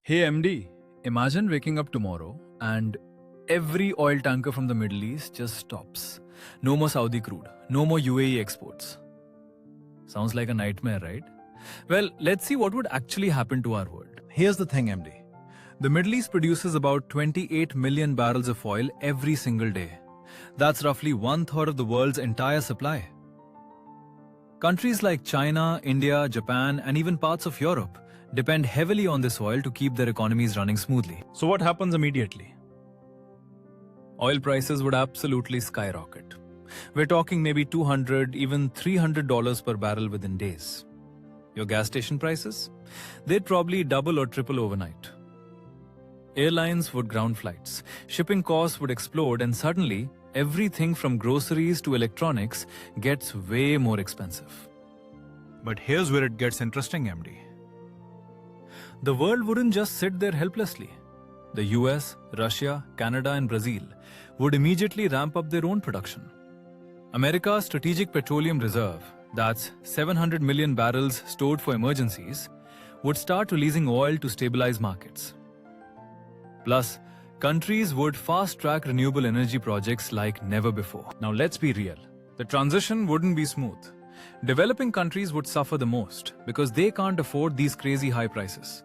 Hey MD, imagine waking up tomorrow and every oil tanker from the Middle East just stops. No more Saudi crude, no more UAE exports. Sounds like a nightmare, right? Well, let's see what would actually happen to our world. Here's the thing, MD. The Middle East produces about 28 million barrels of oil every single day. That's roughly 1/3 of the world's entire supply. Countries like China, India, Japan, and even parts of Europe depend heavily on this oil to keep their economies running smoothly. So what happens immediately? Oil prices would absolutely skyrocket. We're talking maybe $200, even $300 per barrel within days. Your gas station prices? They'd probably double or triple overnight. Airlines would ground flights, shipping costs would explode, and suddenly, everything from groceries to electronics gets way more expensive. But here's where it gets interesting, MD. The world wouldn't just sit there helplessly. The US, Russia, Canada, and Brazil would immediately ramp up their own production. America's Strategic Petroleum Reserve, that's 700 million barrels stored for emergencies, would start releasing oil to stabilize markets. Plus, countries would fast-track renewable energy projects like never before. Now let's be real. The transition wouldn't be smooth. Developing countries would suffer the most because they can't afford these crazy high prices.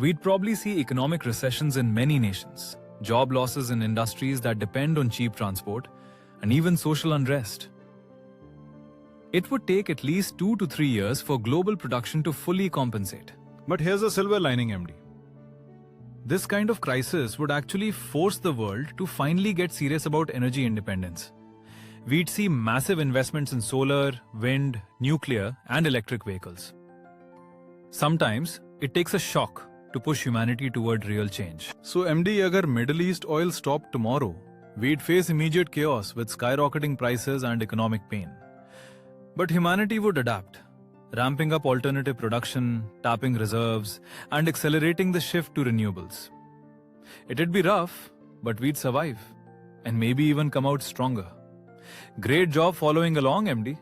We'd probably see economic recessions in many nations, job losses in industries that depend on cheap transport, and even social unrest. It would take at least 2 to 3 years for global production to fully compensate. But here's a silver lining, MD. This kind of crisis would actually force the world to finally get serious about energy independence. We'd see massive investments in solar, wind, nuclear, and electric vehicles. Sometimes, it takes a shock to push humanity toward real change. So MD, agar Middle East oil stopped tomorrow, We'd face immediate chaos with skyrocketing prices and economic pain. But humanity would adapt, ramping up alternative production, tapping reserves, and accelerating the shift to renewables. It'd be rough, but we'd survive, and maybe even come out stronger. Great job following along, MD.